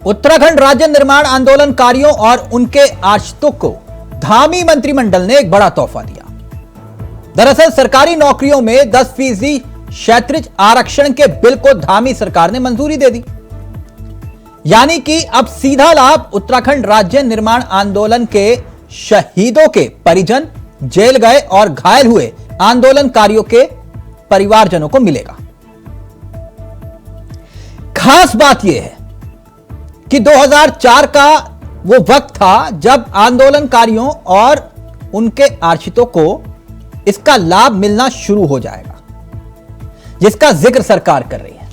उत्तराखंड राज्य निर्माण आंदोलनकारियों और उनके आश्रितों को धामी मंत्रिमंडल ने एक बड़ा तोहफा दिया। दरअसल सरकारी नौकरियों में 10% क्षैतिज आरक्षण के बिल को धामी सरकार ने मंजूरी दे दी। यानी कि अब सीधा लाभ उत्तराखंड राज्य निर्माण आंदोलन के शहीदों के परिजन, जेल गए और घायल हुए आंदोलनकारियों के परिवारजनों को मिलेगा। खास बात यह है कि 2004 का वो वक्त था जब आंदोलनकारियों और उनके आश्रितों को इसका लाभ मिलना शुरू हो जाएगा, जिसका जिक्र सरकार कर रही है।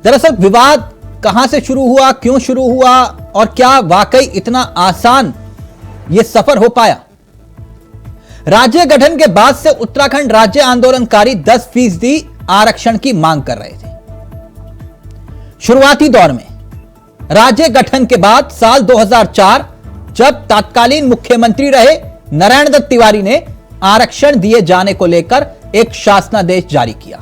दरअसल विवाद कहां से शुरू हुआ, क्यों शुरू हुआ और क्या वाकई इतना आसान यह सफर हो पाया? राज्य गठन के बाद से उत्तराखंड राज्य आंदोलनकारी 10% आरक्षण की मांग कर रहे थे। शुरुआती दौर में राज्य गठन के बाद साल 2004 जब तत्कालीन मुख्यमंत्री रहे नारायण दत्त तिवारी ने आरक्षण दिए जाने को लेकर एक शासनादेश जारी किया।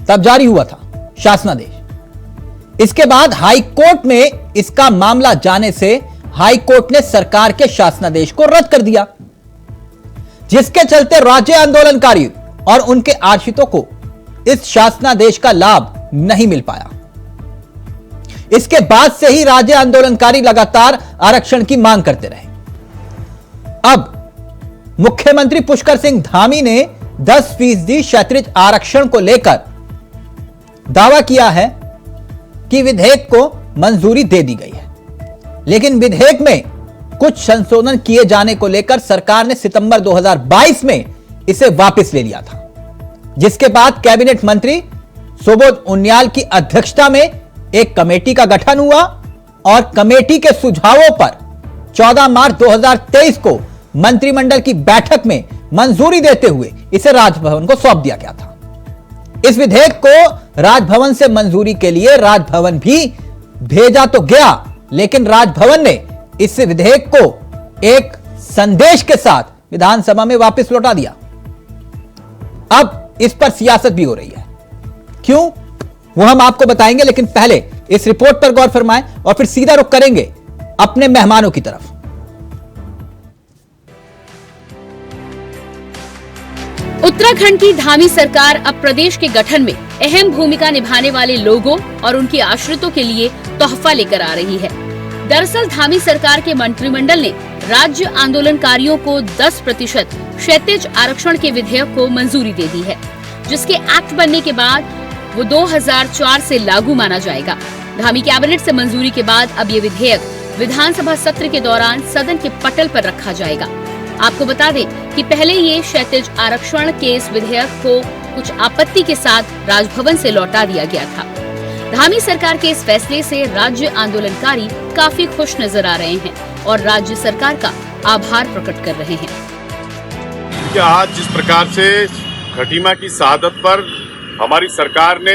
तब जारी हुआ था शासनादेश। इसके बाद हाई कोर्ट में इसका मामला जाने से हाई कोर्ट ने सरकार के शासनादेश को रद्द कर दिया, जिसके चलते राज्य आंदोलनकारी और उनके आश्रितों को इस शासनादेश का लाभ नहीं मिल पाया। इसके बाद से ही राज्य आंदोलनकारी लगातार आरक्षण की मांग करते रहे। अब मुख्यमंत्री पुष्कर सिंह धामी ने 10% क्षैतिज आरक्षण को लेकर दावा किया है कि विधेयक को मंजूरी दे दी गई है, लेकिन विधेयक में कुछ संशोधन किए जाने को लेकर सरकार ने सितंबर 2022 में इसे वापस ले लिया था, जिसके बाद कैबिनेट मंत्री सुबोध उनियाल की अध्यक्षता में एक कमेटी का गठन हुआ और कमेटी के सुझावों पर 14 मार्च 2023 को मंत्रिमंडल की बैठक में मंजूरी देते हुए इसे राजभवन को सौंप दिया गया था। इस विधेयक को राजभवन से मंजूरी के लिए राजभवन भी भेजा तो गया, लेकिन राजभवन ने इस विधेयक को एक संदेश के साथ विधानसभा में वापस लौटा दिया। अब इस पर सियासत भी हो रही है। क्यों, वो हम आपको बताएंगे, लेकिन पहले इस रिपोर्ट पर गौर फरमाएं और फिर सीधा रुख करेंगे अपने मेहमानों की तरफ। उत्तराखंड की धामी सरकार अब प्रदेश के गठन में अहम भूमिका निभाने वाले लोगों और उनके आश्रितों के लिए तोहफा लेकर आ रही है। दरअसल धामी सरकार के मंत्रिमंडल ने राज्य आंदोलनकारियों को 10% क्षैतिज आरक्षण के विधेयक को मंजूरी दे दी है, जिसके एक्ट बनने के बाद वो 2004 से लागू माना जाएगा। धामी कैबिनेट से मंजूरी के बाद अब ये विधेयक विधानसभा सत्र के दौरान सदन के पटल पर रखा जाएगा। आपको बता दें कि पहले ये क्षैतिज आरक्षण के इस विधेयक को कुछ आपत्ति के साथ राजभवन से लौटा दिया गया था। धामी सरकार के इस फैसले से राज्य आंदोलनकारी काफी खुश नजर आ रहे हैं और राज्य सरकार का आभार प्रकट कर रहे हैं। आज जिस प्रकार से खटीमा की शहादत पर हमारी सरकार ने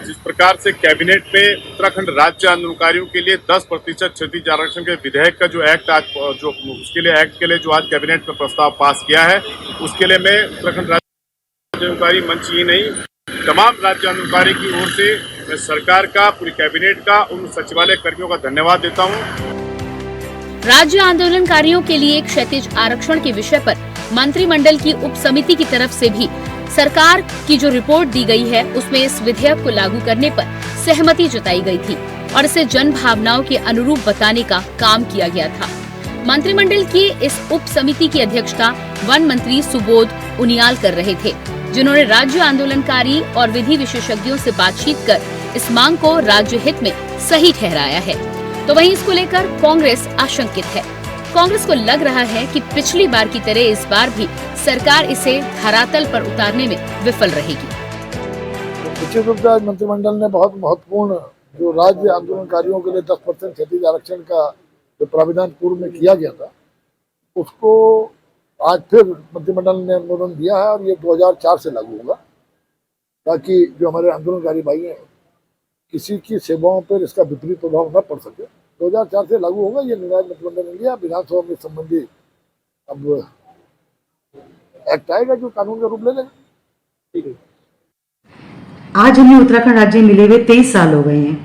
जिस प्रकार से कैबिनेट में उत्तराखंड राज्य आंदोलनकारियों के लिए 10% क्षैतिज आरक्षण के विधेयक का जो एक्ट आज जो उसके लिए एक्ट के लिए जो आज कैबिनेट में प्रस्ताव पास किया है, उसके लिए मैं उत्तराखंड राज्य आंदोलनकारी मंच ही नहीं तमाम राज्य आंदोलनकारी की ओर से मैं सरकार का, पूरी कैबिनेट का, उन सचिवालय कर्मियों का धन्यवाद देता हूँ। राज्य आंदोलनकारियों के लिए क्षैतिज आरक्षण के विषय पर मंत्रिमंडल की उप समिति की तरफ से भी सरकार की जो रिपोर्ट दी गई है, उसमें इस विधेयक को लागू करने पर सहमति जताई गई थी और इसे जन भावनाओं के अनुरूप बताने का काम किया गया था। मंत्रिमंडल की इस उप समिति की अध्यक्षता वन मंत्री सुबोध उनियाल कर रहे थे, जिन्होंने राज्य आंदोलनकारी और विधि विशेषज्ञों से बातचीत कर इस मांग को राज्य हित में सही ठहराया है। तो वहीं इसको लेकर कांग्रेस आशंकित है। कांग्रेस को लग रहा है कि पिछली बार की तरह इस बार भी सरकार इसे धरातल पर उतारने में विफल रहेगी। निश्चित रूप से आज मंत्रिमंडल ने बहुत महत्वपूर्ण जो राज्य आंदोलनकारियों के लिए 10% क्षैतिज आरक्षण का जो प्राविधान पूर्व में किया गया था, उसको आज फिर मंत्रिमंडल ने अनुमोदन दिया है और ये 2004 से लागू होगा, ताकि जो हमारे आंदोलनकारी भाई हैं किसी की सेवाओं पर इसका विपरीत प्रभाव न पड़ सके। 2004 से लागू होगा, ये निर्णय मंत्रिमंडल ने लिया। विधानसभा में संबंधी अब एक्ट आएगा जो कानून का रूप ले लेगा। ठीक है। आज हमें उत्तराखंड राज्य मिले हुए 23 साल हो गए हैं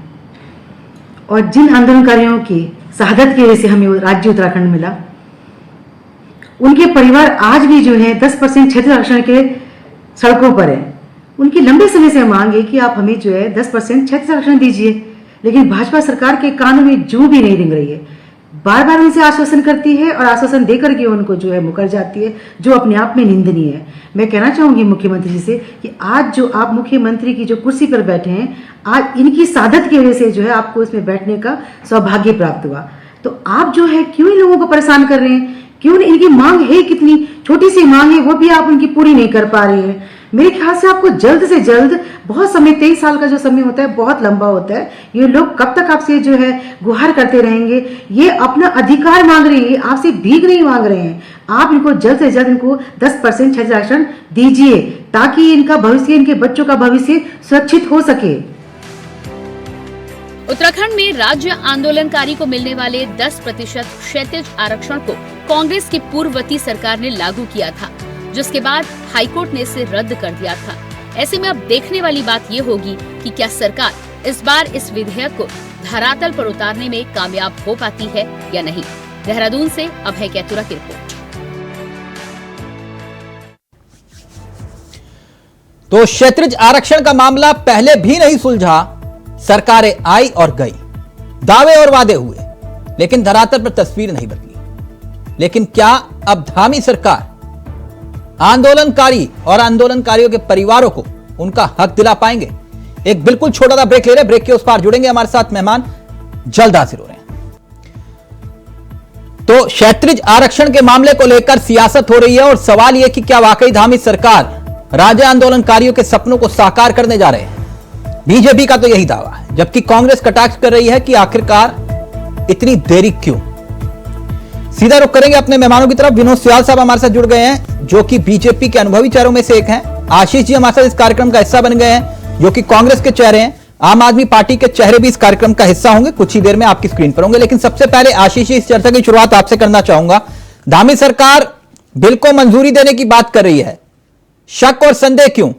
और जिन आंदोलनकारियों की शहादत की वजह से हमें वो राज्य उत्तराखंड मिला, उनके परिवार आज भी जो है 10% क्षेत्र आरक्षण के सड़कों पर है। उनकी लंबे समय से मांग है कि आप हमें जो है 10% क्षेत्र आरक्षण दीजिए, लेकिन भाजपा सरकार के कानों में जू भी नहीं रिंग रही है। बार बार उनसे आश्वासन करती है और आश्वासन देकर के उनको जो है मुकर जाती है, जो अपने आप में निंदनीय है। मैं कहना चाहूंगी मुख्यमंत्री जी से कि आज जो आप मुख्यमंत्री की जो कुर्सी पर बैठे हैं, आज इनकी सादत की वजह से जो है आपको इसमें बैठने का सौभाग्य प्राप्त हुआ। तो आप जो है क्यों इन लोगों को परेशान कर रहे हैं? क्यों इनकी मांग है, कितनी छोटी सी मांग है, वो भी आप उनकी पूरी नहीं कर पा रहे हैं। मेरे ख्याल से आपको जल्द से जल्द, बहुत समय 23 साल का जो समय होता है बहुत लंबा होता है, ये लोग कब तक आपसे जो है गुहार करते रहेंगे? ये अपना अधिकार मांग रहे हैं, आपसे भीख नहीं मांग रहे हैं। आप इनको जल्द से जल्द इनको 10% क्षेत्र आरक्षण दीजिए, ताकि इनका भविष्य, इनके बच्चों का भविष्य सुरक्षित हो सके। उत्तराखंड में राज्य आंदोलनकारी को मिलने वाले 10% क्षैतिज आरक्षण को कांग्रेस की पूर्ववर्ती सरकार ने लागू किया था, जिसके बाद हाईकोर्ट ने इसे रद्द कर दिया था। ऐसे में अब देखने वाली बात ये होगी कि क्या सरकार इस बार इस विधेयक को धरातल पर उतारने में कामयाब हो पाती है या नहीं। देहरादून से अभय कैतुरा की रिपोर्ट। तो क्षैतिज आरक्षण का मामला पहले भी नहीं सुलझा, सरकारें आई और गई, दावे और वादे हुए, लेकिन धरातल पर तस्वीर नहीं बदली। लेकिन क्या अब धामी सरकार आंदोलनकारी और आंदोलनकारियों के परिवारों को उनका हक दिला पाएंगे? एक बिल्कुल छोटा सा ब्रेक ले रहे, ब्रेक के उस पार जुड़ेंगे हमारे साथ मेहमान जल्द हाजिर हो रहे हैं। तो क्षैतिज आरक्षण के मामले को लेकर सियासत हो रही है और सवाल यह कि क्या वाकई धामी सरकार राज्य आंदोलनकारियों के सपनों को साकार करने जा रहे हैं? बीजेपी का तो यही दावा है, जबकि कांग्रेस कटाक्ष कर रही है कि आखिरकार इतनी देरी क्यों। सीधा रुख करेंगे अपने मेहमानों की तरफ। विनोद सियाल साहब हमारे साथ जुड़ गए हैं, जो कि बीजेपी के अनुभवी चेहरों में से एक हैं। आशीष जी हमारे साथ इस कार्यक्रम का हिस्सा बन गए हैं, जो कि कांग्रेस के चेहरे हैं। आम आदमी पार्टी के चेहरे भी इस कार्यक्रम का हिस्सा होंगे, कुछ ही देर में आपकी स्क्रीन पर होंगे। लेकिन सबसे पहले आशीष जी, इस चर्चा की शुरुआत आपसे करना चाहूंगा। धामी सरकार बिल को मंजूरी देने की बात कर रही है, शक और संदेह क्यों?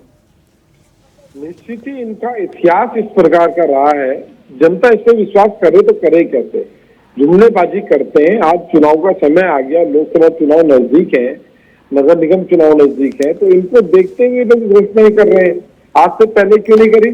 निश्चित ही इनका इतिहास इस प्रकार का रहा है। जनता इस पे विश्वास करे तो करे कैसे? जुमलेबाजी करते हैं। आज चुनाव का समय आ गया, लोकसभा चुनाव नजदीक है, नगर निगम चुनाव नजदीक है, तो इनको देखते हुए लोग घोषणाएं कर रहे हैं। आज से पहले क्यों नहीं करी?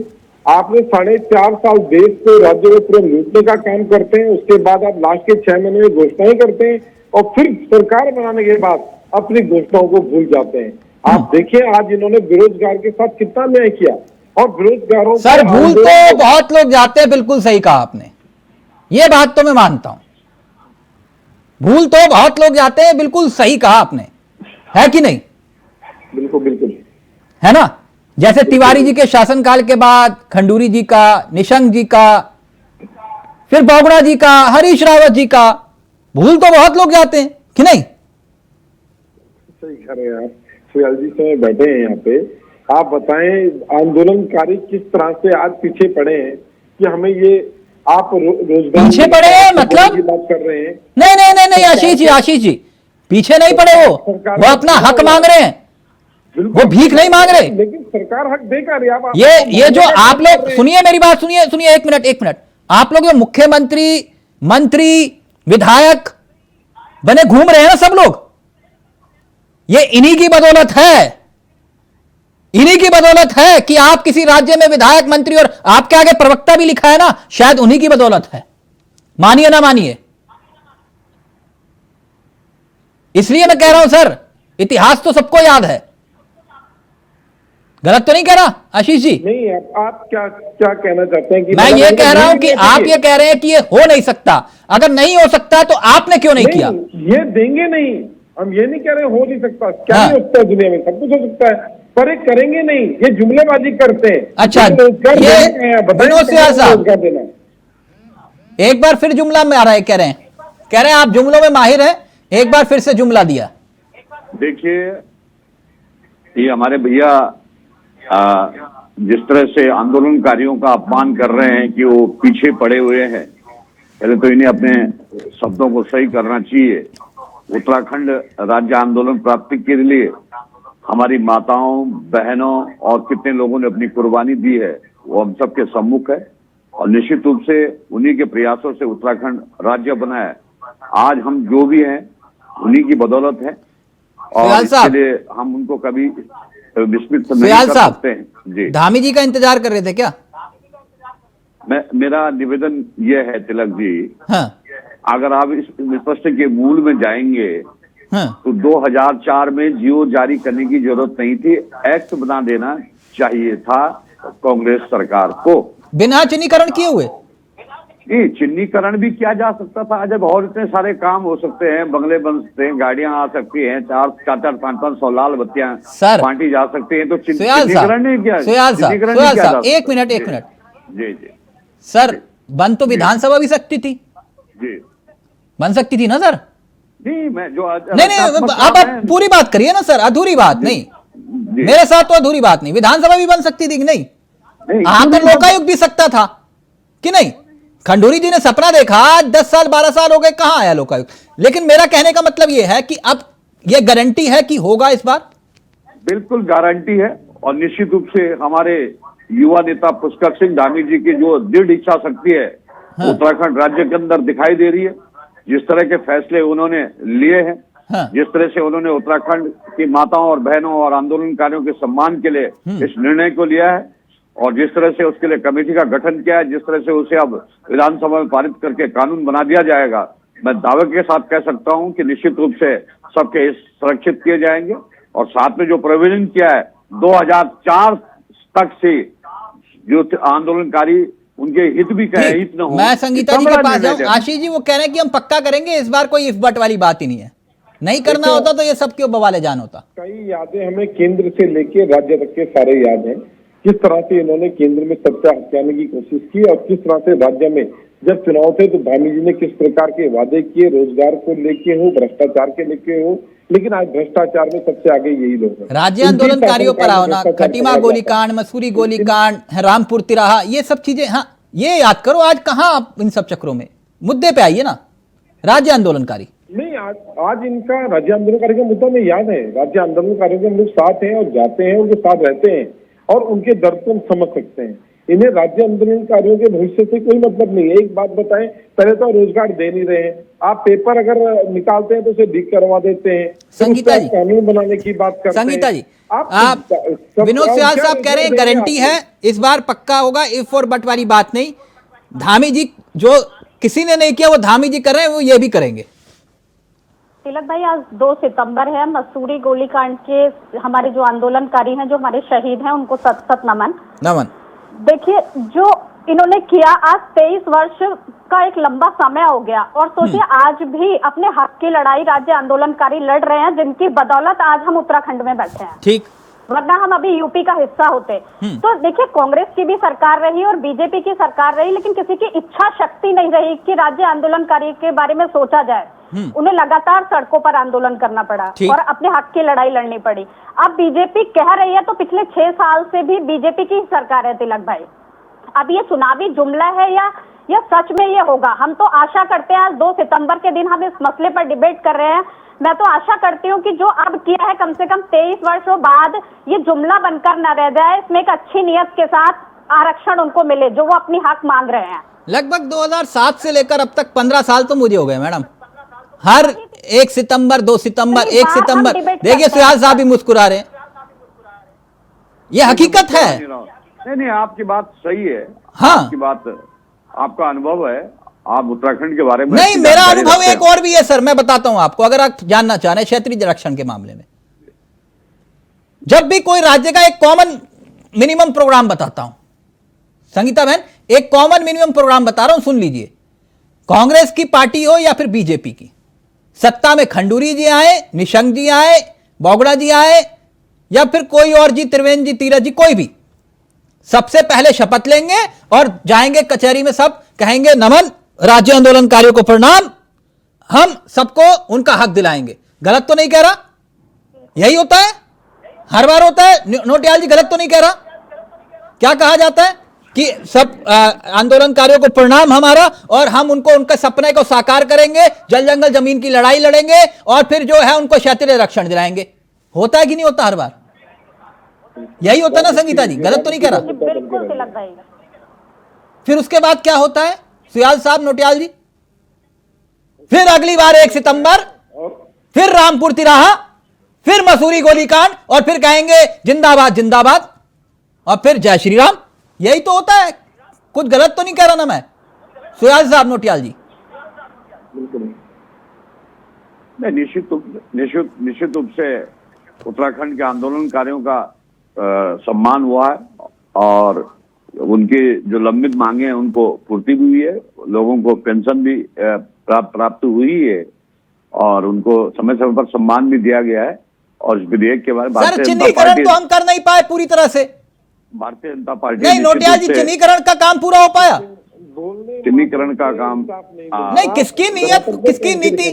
आपने 4.5 साल देश को, राज्य को पूरा लूटने का काम करते हैं, उसके बाद आप लास्ट के 6 महीने में घोषणाएं करते हैं और फिर सरकार बनाने के बाद अपनी घोषणाओं को भूल जाते हैं। आप देखिए आज इन्होंने बेरोजगार के साथ कितना न्याय किया और बेरोजगारों सर भूल तो बहुत लोग जाते हैं, बिल्कुल सही कहा आपने, ये बात तो मैं मानता हूं। भूल तो बहुत लोग जाते हैं, बिल्कुल सही कहा आपने, है कि नहीं? बिल्कुल बिल्कुल है ना। जैसे तिवारी जी के शासनकाल के बाद खंडूरी जी का, निशंक जी का, फिर बोगड़ा जी का, हरीश रावत जी का, भूल तो बहुत लोग जाते हैं कि नहीं? सही कह रहे हैं आप। सुयाल जी से बैठे हैं यहाँ पे, आप बताएं आंदोलनकारी किस तरह से आज पीछे पड़े हैं कि हमें ये आप रोजगार पीछे पड़े हैं मतलब की बात कर रहे हैं। नहीं नहीं नहीं नहीं आशीष जी पीछे नहीं पड़े, वो अपना हक मांग रहे हैं, वो भीख नहीं मांग रहे। लेकिन सरकार हक देगा रही। आप ये जो आप लोग सुनिए, मेरी बात सुनिए एक मिनट। आप लोग जो मुख्यमंत्री, मंत्री, विधायक बने घूम रहे हैं ना सब लोग, ये इन्हीं की बदौलत है कि आप किसी राज्य में विधायक, मंत्री, और आपके आगे प्रवक्ता भी लिखा है ना, शायद उन्हीं की बदौलत है। मानिए ना मानिए, इसलिए मैं कह रहा हूं सर, इतिहास तो सबको याद है। गलत तो नहीं कह रहा आशीष जी? नहीं, आप क्या कहना चाहते हैं? कि मैं ये कह रहा हूं कि आप ये कह रहे हैं कि ये हो नहीं सकता। अगर नहीं हो सकता तो आपने क्यों नहीं किया? ये देंगे नहीं, हम ये नहीं कह रहे हो नहीं सकता। क्या नहीं होता है दुनिया में, सब कुछ हो सकता है, पर ये करेंगे नहीं। ये जुमलेबाजी करते हैं। अच्छा, ये विनोद सियाल साहब एक बार फिर जुमला में आ रहा है, कह रहे हैं आप जुमलों में माहिर हैं, एक बार फिर से जुमला दिया। देखिए, ये हमारे भैया जिस तरह से आंदोलनकारियों का अपमान कर रहे हैं कि वो पीछे पड़े हुए हैं, पहले तो इन्हें अपने शब्दों को सही करना चाहिए। उत्तराखंड राज्य आंदोलन प्राप्ति के लिए हमारी माताओं, बहनों और कितने लोगों ने अपनी कुर्बानी दी है, वो हम सबके सम्मुख है। और निश्चित रूप से उन्हीं के प्रयासों से उत्तराखंड राज्य बना है। आज हम जो भी हैं उन्हीं की बदौलत है और सुयाल इसके साहब। लिए हम उनको कभी विस्मित नहीं सुयाल कर साहब। सकते हैं। जी, धामी जी का इंतजार कर रहे थे क्या? मेरा निवेदन यह है तिलक जी, हाँ अगर आप इस प्रश्न के मूल में जाएंगे हाँ तो 2004 में जियो जारी करने की जरूरत नहीं थी, एक्ट बना देना चाहिए था कांग्रेस सरकार को। बिना चिन्हीकरण किए हुए? नहीं, चिन्हीकरण भी किया जा सकता था। जब और इतने सारे काम हो सकते हैं, बंगले बन सकते हैं, गाड़ियां आ सकती हैं, 4-5 लाल बत्तियां सर, बांटी जा सकती हैं, तो सुयाल चिन्हीकरण नहीं किया। सुयाल चिन्हीकरण साहब, नहीं किया जा एक सकता। मिनट एक जी, मिनट। जी जी सर, बन तो विधानसभा भी सकती थी, जी। बन सकती थी ना सर? नहीं, मैं जो नहीं आप पूरी बात करिए ना सर, अधूरी बात नहीं। जी। मेरे साथ तो अधूरी बात नहीं। विधानसभा भी बन सकती थी कि नहीं? नहीं, हाँ तो लोकायुक्त भी सकता था कि नहीं? खंडूरी जी ने सपना देखा, आज 10 साल 12 साल हो गए, कहां आया लोकायुक्त? लेकिन मेरा कहने का मतलब यह है कि अब यह गारंटी है कि होगा इस बार? बिल्कुल गारंटी है और निश्चित रूप से हमारे युवा नेता पुष्कर सिंह धामी जी की जो दृढ़ इच्छा शक्ति है हाँ। उत्तराखंड राज्य के अंदर दिखाई दे रही है। जिस तरह के फैसले उन्होंने लिए हैं, हाँ। जिस तरह से उन्होंने उत्तराखंड की माताओं और बहनों और आंदोलनकारियों के सम्मान के लिए इस निर्णय को लिया है और जिस तरह से उसके लिए कमेटी का गठन किया है, जिस तरह से उसे अब विधानसभा में पारित करके कानून बना दिया जाएगा, मैं दावे के साथ कह सकता हूं कि निश्चित रूप से सबके हित सुरक्षित किए जाएंगे। और साथ में जो प्रोविजन किया है 2004 तक से जो आंदोलनकारी उनके हित भी कहे, हित न हो। मैं संगीता जी इतना के बड़ा पास निर्णय जाऊं। लिया। आशीष जी वो कह रहे हैं कि हम पक्का करेंगे इस बार, कोई इफ बट वाली बात ही नहीं है। नहीं करना होता तो ये सब क्यों बवाले जान होता। कई यादें हमें केंद्र से लेके राज्य तक के सारे याद हैं, किस तरह से इन्होंने केंद्र में सत्ता हथियाने की कोशिश की और किस तरह से राज्य में जब चुनाव थे तो धामी जी ने किस प्रकार के वादे किए, रोजगार को लेके हो, भ्रष्टाचार के लेके हो, लेकिन आज भ्रष्टाचार में सबसे आगे यही लोग हैं। राज्य आंदोलनकारियों पर आओ ना, खटीमा गोलीकांड, मसूरी गोलीकांड, रामपुर तिराहा, ये सब चीजें, हाँ ये याद करो। आज कहां आप इन सब चक्रों में? मुद्दे पे आइए ना। राज्य आंदोलनकारी नहीं, आज इनका राज्य आंदोलनकारी का मुद्दा में याद है। राज्य आंदोलनकारियों के हम लोग साथ हैं और जाते हैं, उनके साथ रहते हैं और उनके दर्द को हम समझ सकते हैं। इन्हें राज्य आंदोलनकारियों के भविष्य से कोई मतलब नहीं है। एक बात बताएं, पहले तो रोजगार दे नहीं रहे हैं, आप पेपर अगर निकालते हैं तो उसे लीक करवा देते हैं, संगीता जी, कानून बनाने की बात करते हैं। संगीता जी, आप विनोद सियाल साहब कह रहे हैं गारंटी है इस बार, पक्का होगा, इफ और बट वाली बात नहीं। धामी जी जो किसी ने नहीं किया वो धामी जी कर रहे हैं, वो ये भी करेंगे। तिलक भाई, आज 2 सितंबर है। मसूरी गोलीकांड के हमारे जो आंदोलनकारी हैं, जो हमारे शहीद हैं, उनको सत सत नमन। देखिए, जो इन्होंने किया, आज 23 वर्ष का एक लंबा समय हो गया और सोचिए आज भी अपने हक की लड़ाई राज्य आंदोलनकारी लड़ रहे हैं, जिनकी बदौलत आज हम उत्तराखंड में बैठे हैं। ठीक, वरना हम अभी यूपी का हिस्सा होते। तो देखिए, कांग्रेस की भी सरकार रही और बीजेपी की सरकार रही, लेकिन किसी की इच्छा शक्ति नहीं रही कि राज्य आंदोलनकारी के बारे में सोचा जाए। उन्हें लगातार सड़कों पर आंदोलन करना पड़ा और अपने हक की लड़ाई लड़नी पड़ी। अब बीजेपी कह रही है तो पिछले 6 साल से भी बीजेपी की सरकार है तिलक भाई। अब ये चुनावी जुमला है या सच में ये होगा? हम तो आशा करते हैं, आज 2 सितंबर के दिन हम इस मसले पर डिबेट कर रहे हैं। मैं तो आशा करती हूँ कि जो अब किया है, कम से कम 23 वर्षों बाद ये जुमला बनकर न रह जाए। इसमें एक अच्छी नियत के साथ आरक्षण उनको मिले जो वो अपनी हक मांग रहे हैं। लगभग 2007 से लेकर अब तक 15 साल तो मुझे हो गए मैडम। हर 1 सितंबर 2 सितंबर 1 सितंबर, देखिए सुयाल साहब भी मुस्कुरा रहे हैं, ये हकीकत है। नहीं, आपकी बात सही है। हाँ, आपकी बात, आपका अनुभव है, आप उत्तराखंड के बारे में नहीं, मेरा अनुभव एक और भी है सर, मैं बताता हूं आपको, अगर आप जानना चाह रहे हैं क्षेत्रीय आरक्षण के मामले में। जब भी कोई राज्य का एक कॉमन मिनिमम प्रोग्राम बताता हूं, संगीता बहन, एक कॉमन मिनिमम प्रोग्राम बता रहा हूं, सुन लीजिए। कांग्रेस की पार्टी हो या फिर बीजेपी की, सत्ता में खंडूरी जी आए, निशंक जी आए, बोगड़ा जी आए या फिर कोई और जी, त्रिवेंद्र जी, तीरथ जी, कोई भी, सबसे पहले शपथ लेंगे और जाएंगे कचहरी में, सब कहेंगे नमन, राज्य आंदोलनकारियों को प्रणाम, हम सबको उनका हक दिलाएंगे। गलत तो नहीं कह रहा? यही होता है, हर बार होता है। नोटियाल जी गलत तो नहीं कह रहा? क्या कहा जाता है कि सब आंदोलनकारियों को प्रणाम हमारा, और हम उनको उनके सपने को साकार करेंगे, जल जंगल जमीन की लड़ाई लड़ेंगे और फिर जो है उनको क्षेत्रीय आरक्षण दिलाएंगे। होता है कि नहीं होता हर बार? यही होता ना संगीता जी, गलत तो नहीं कह रहा? बिल्कुल तिलक भाई। फिर उसके बाद क्या होता है सुयाल साहब नोटियाल जी? फिर अगली बार 1 सितंबर, फिर रामपुर तिराहा, फिर मसूरी गोलीकांड, और फिर कहेंगे जिंदाबाद जिंदाबाद, और फिर जय श्री राम। यही तो होता है। कुछ गलत तो नहीं कह रहा ना मैं, सुयाल साहब नोटियाल जी? बिल्कुल नहीं, निश्चित रूप से उत्तराखंड के आंदोलनकारियों का सम्मान हुआ है और उनकी जो लंबित मांगे हैं उनको पूर्ति भी हुई है। लोगों को पेंशन भी प्राप्त हुई है और उनको समय समय पर सम्मान भी दिया गया है। और इस विधेयक के बारे में सर चिन्हीकरण तो हम कर नहीं पाए पूरी तरह से। भारतीय जनता पार्टी नहीं नोटियाल जी, चिन्हीकरण का काम पूरा हो पाया? चिन्हीकरण का काम नहीं, किसकी नीयत, किसकी नीति?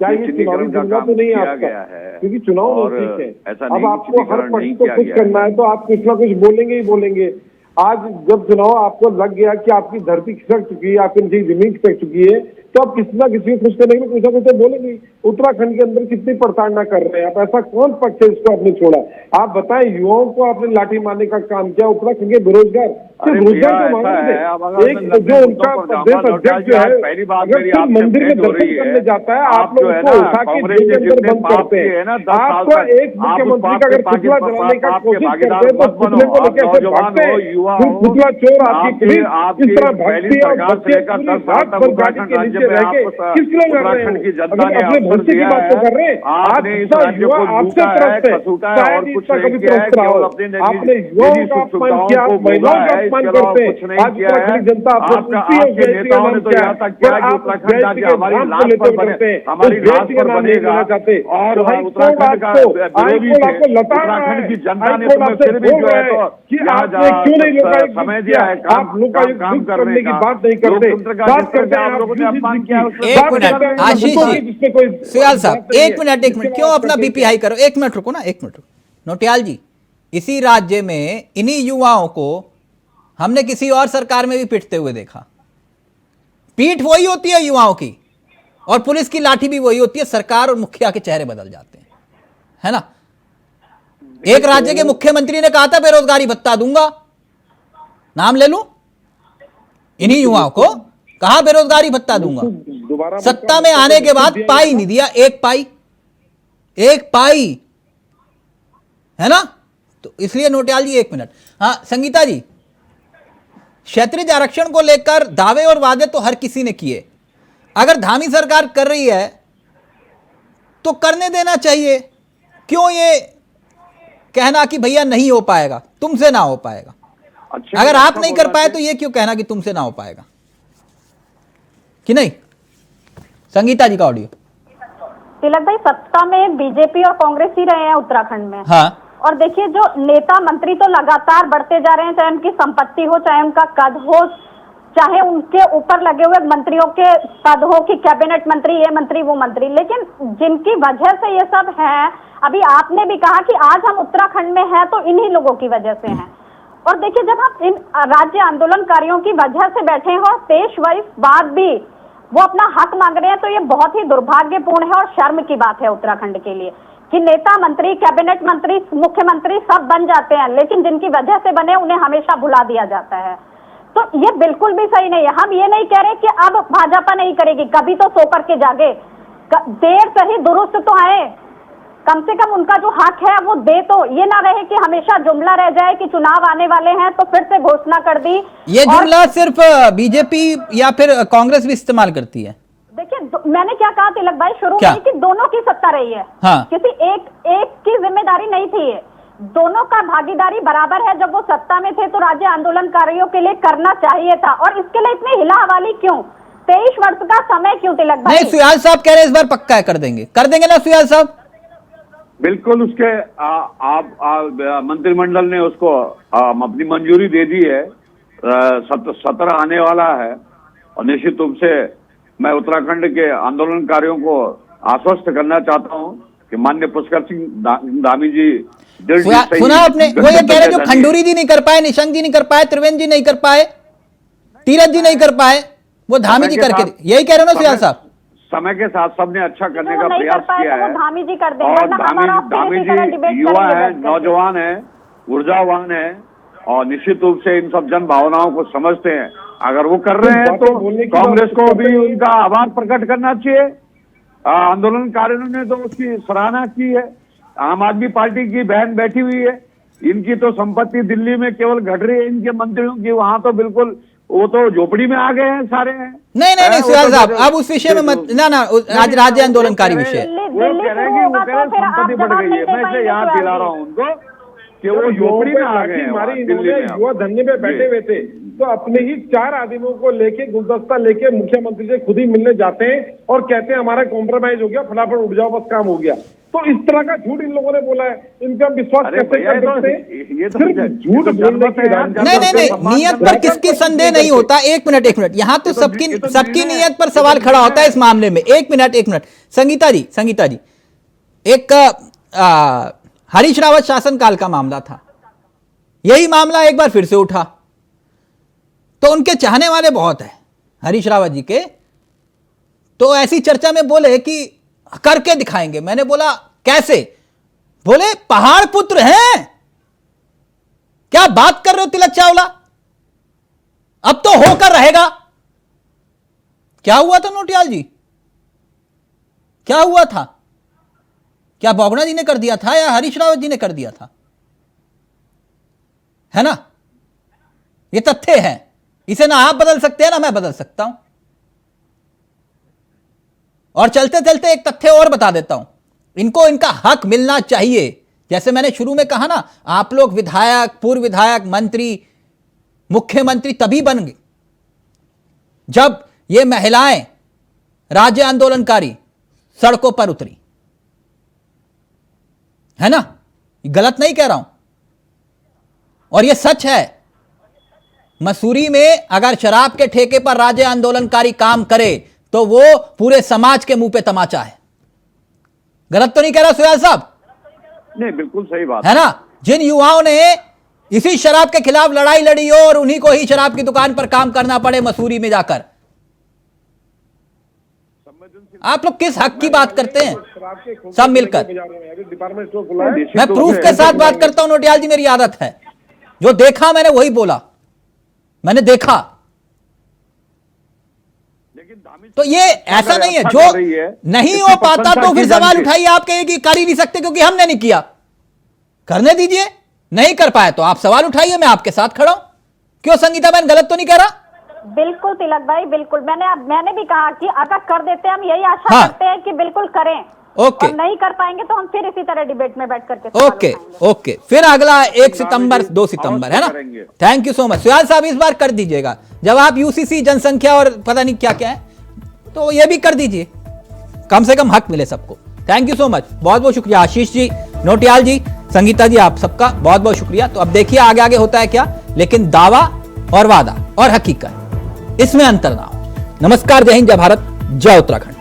क्या ये चुनावी जुमला तो नहीं किया आपका? गया है क्योंकि चुनाव और नजदीक है। ऐसा अब नहीं आपको हर चिन्हीकरण पक्ष नहीं को किया खुश गया करना है तो आप कुछ ना कुछ बोलेंगे ही बोलेंगे। आज जब चुनाव आपको लग गया कि आपकी धरती खिसक चुकी है, आपकी जमीन खिसक चुकी है, तो आप किसी ना किसी को खुश करने के लिए कुछ ना कुछ तो बोलेंगे। उत्तराखंड के अंदर कितनी प्रताड़ना कर रहे हैं आप? ऐसा कौन पक्ष है जिसको आपने छोड़ा? आप बताएं, युवाओं को आपने लाठी मारने का काम किया। उत्तराखंड के बेरोजगार रोजगार को मांगते हैं। एक जो उनका प्रदेश अध्यक्ष है, अगर सिर्फ मंदिर में दर्शन करने जाता है, आप लोग उसको उठा के जेल के अंदर बंद करते हैं। आपको एक मुख्यमंत्री का अगर पुतला जलाने का कोशिश करते हैं तो पुतले को लेकर ऐसे भागते हैं। पुतला चोर आपकी पुलिस इस तरह भागती है और बच्चे पूरी रात भर गाड़ी के नीचे रह के किस लिए लड़ रहे हैं? अगर अपने भविष्य की बात तो कर रहे हैं। आज युवा आपसे त्रस्त है, शायद इसका कभी त्रस्त रहा हो। आपने युवाओं का अपमान किया, महिलाओं का अपमान करते हैं। आज उत्तराखंड जनता आपको सुनती है, उत्तराखंड की जनता ने तुम्हें फिर भी जो है क्यों नहीं रोका? समय दिया है, आप काम करने की बात नहीं करते, बात करते हैं आप लोगों ने अपमान किया। एक मिनट आशीष जी, सुयाल साहब एक मिनट क्यों अपना बीपी हाई करो? एक मिनट रुको ना, एक मिनट रुको। नोटियाल जी, इसी राज्य में इन्हीं युवाओं को हमने किसी और सरकार में भी पिटते हुए देखा। पीठ वही होती है युवाओं की और पुलिस की लाठी भी वही होती है। सरकार और मुखिया के चेहरे बदल जाते हैं, है ना? एक राज्य के मुख्यमंत्री ने कहा था बेरोजगारी भत्ता दूंगा, नाम ले लूं, इन्हीं युवाओं को कहा बेरोजगारी भत्ता दूंगा। सत्ता में आने के बाद पाई नहीं दिया, एक पाई, है ना? तो इसलिए नोटियाल जी एक मिनट। हाँ संगीता जी, क्षेत्रीय आरक्षण को लेकर दावे और वादे तो हर किसी ने किए। अगर धामी सरकार कर रही है तो करने देना चाहिए। क्यों ये कहना कि भैया नहीं हो पाएगा, तुमसे ना हो पाएगा? अगर आप नहीं कर पाए तो ये क्यों कहना कि तुमसे ना हो पाएगा, कि नहीं? संगीता जी का ऑडियो। तिलक भाई, सत्ता में बीजेपी और कांग्रेस ही रहे हैं उत्तराखंड में। हाँ, और देखिए जो नेता मंत्री तो लगातार बढ़ते जा रहे हैं, चाहे उनकी संपत्ति हो, चाहे उनका कद हो, चाहे उनके ऊपर लगे हुए मंत्रियों के पद हो कि कैबिनेट मंत्री, ये मंत्री वो मंत्री, लेकिन जिनकी वजह से ये सब है, अभी आपने भी कहा कि आज हम उत्तराखंड में हैं तो इन्हीं लोगों की वजह से हैं। और देखिए जब हम इन राज्य आंदोलनकारियों की वजह से बैठे हैं और 23 वर्ष बाद भी वो अपना हक मांग रहे हैं, तो ये बहुत ही दुर्भाग्यपूर्ण है और शर्म की बात है उत्तराखंड के लिए कि नेता मंत्री, कैबिनेट मंत्री, मुख्यमंत्री सब बन जाते हैं, लेकिन जिनकी वजह से बने उन्हें हमेशा भुला दिया जाता है। तो ये बिल्कुल भी सही नहीं है। हम ये नहीं कह रहे कि अब भाजपा नहीं करेगी, कभी तो सो करके जागे, देर सही दुरुस्त तो आए, कम से कम उनका जो हक है वो दे। तो ये ना रहे कि हमेशा जुमला रह जाए कि चुनाव आने वाले हैं तो फिर से घोषणा कर दी। ये जुमला सिर्फ बीजेपी या फिर कांग्रेस भी इस्तेमाल करती है। देखिए मैंने क्या कहा तिलक भाई शुरू में कि दोनों की सत्ता रही है। हाँ। किसी एक की जिम्मेदारी नहीं थी, दोनों का भागीदारी बराबर है। जब वो सत्ता में थे तो राज्य आंदोलनकारियों के लिए करना चाहिए था, और इसके लिए इतनी हिला हवाली क्यों? 23 वर्ष का समय क्यों तिलक भाई? नहीं, सुयाल साहब कह रहे हैं इस बार पक्का है, कर देंगे ना सुयाल साहब? बिल्कुल, उसके मंत्रिमंडल ने उसको अपनी मंजूरी दे दी है। 17 आने वाला है और निश्चित रूप से मैं उत्तराखंड के आंदोलनकारियों को आश्वस्त करना चाहता हूं कि माननीय पुष्कर सिंह धामी जी सुना आपने, वो ये कह रहे जो खंडूरी जी नहीं कर पाए, निशंक जी नहीं कर पाए, त्रिवेंद्र जी नहीं कर पाए, तीरथ जी नहीं कर पाए, वो धामी जी करके, यही कह रहे हो ना सुयाल साहब? समय के साथ सबने अच्छा करने का प्रयास किया है धामी जी कर दें, और धामी जी युवा है, नौजवान है, ऊर्जावान है और निश्चित रूप से इन सब जन भावनाओं को समझते हैं। अगर वो कर रहे हैं तो कांग्रेस को भी उनका आभार प्रकट करना चाहिए। आंदोलनकारियों ने तो उसकी सराहना की है। आम आदमी पार्टी की बहन बैठी हुई है, इनकी तो संपत्ति दिल्ली में केवल घट रही है इनके मंत्रियों की, वहां तो बिल्कुल वो तो झोपड़ी में आ गए हैं सारे। नहीं सुयाल साहब, अब उस विषय में मत ना आज राज्य आंदोलनकारी विषय वो कह रहे हैं कि संपत्ति बढ़ गई है। मैं इसे याद दिला रहा हूँ उनको कि वो झोपड़ी में आ गए हमारी युवा धरने पे बैठे हुए थे, तो अपने ही 4 आदमियों को लेके गुलदस्ता लेके मुख्यमंत्री से खुद ही मिलने जाते हैं और कहते हैं हमारा कॉम्प्रोमाइज हो गया, फटाफट उठ जाओ, बस काम हो गया। तो इस तरह का झूठ इन लोगों ने बोला है, इनका विश्वास कैसे कर सकते हैं? ये तो झूठ बोलने की नहीं, नियत पर किसकी संदेह नहीं होता। एक मिनट, यहाँ तो सबकी नियत पर सवाल खड़ा होता है इस मामले में। एक मिनट संगीता जी, एक हरीश रावत शासनकाल का मामला था, यही मामला एक बार फिर से उठा, तो उनके चाहने वाले बहुत हैं हरीश रावत जी के, तो ऐसी चर्चा में बोले कि करके दिखाएंगे। मैंने बोला कैसे? बोले पहाड़ पुत्र हैं, क्या बात कर रहे हो तिलक चावला, अब तो होकर रहेगा। क्या हुआ था नोटियाल जी, क्या हुआ था? क्या बोगड़ा जी ने कर दिया था या हरीश रावत जी ने कर दिया था? है ना, ये तथ्य है, इसे ना आप बदल सकते हैं ना मैं बदल सकता हूं। और चलते चलते एक तथ्य और बता देता हूं, इनको इनका हक मिलना चाहिए। जैसे मैंने शुरू में कहा ना, आप लोग विधायक, पूर्व विधायक, मंत्री, मुख्यमंत्री तभी बन गए जब ये महिलाएं राज्य आंदोलनकारी सड़कों पर उतरी, है ना, गलत नहीं कह रहा हूं। और ये सच है, मसूरी में अगर शराब के ठेके पर राज्य आंदोलनकारी काम करे तो वो पूरे समाज के मुंह पे तमाचा है। गलत तो नहीं कह रहा सुयाल साहब? नहीं, बिल्कुल सही बात है ना। जिन युवाओं ने इसी शराब के खिलाफ लड़ाई लड़ी हो और उन्हीं को ही शराब की दुकान पर काम करना पड़े मसूरी में जाकर, आप लोग किस हक की बात करते हैं? सब मिलकर मैं प्रूफ के साथ बात करता हूं नोटियाल जी, मेरी आदत है, जो देखा मैंने वही बोला, मैंने देखा। तो ये ऐसा नहीं है, जो नहीं हो पाता तो फिर सवाल उठाइए, आप कहिए कि कर ही नहीं सकते क्योंकि हमने नहीं किया। करने दीजिए, नहीं कर पाए तो आप सवाल उठाइए, मैं आपके साथ खड़ा हूं। क्यों संगीता बहन, गलत तो नहीं कह रहा? बिल्कुल तिलक भाई, बिल्कुल। मैंने भी कहा कि अगर कर देते हैं, हम यही आशा करते हैं कि बिल्कुल करें। ओके, और नहीं कर पाएंगे तो हम फिर इसी तरह डिबेट में बैठ करके ओके, फिर अगला 1 सितंबर 2 सितंबर, है ना। Thank you so much Suyal साहब, इस बार कर दीजिएगा। जब आप यूसीसी, जनसंख्या और पता नहीं क्या क्या है, तो ये भी कर दीजिए, कम से कम हक मिले सबको। थैंक यू सो मच, बहुत बहुत शुक्रिया आशीष जी, नोटियाल जी, संगीता जी, आप सबका बहुत बहुत शुक्रिया। तो अब देखिए आगे आगे होता है क्या, लेकिन दावा और वादा और हकीकत, इसमें अंतर ना हो। नमस्कार, जय हिंद, जय भारत, जय उत्तराखंड।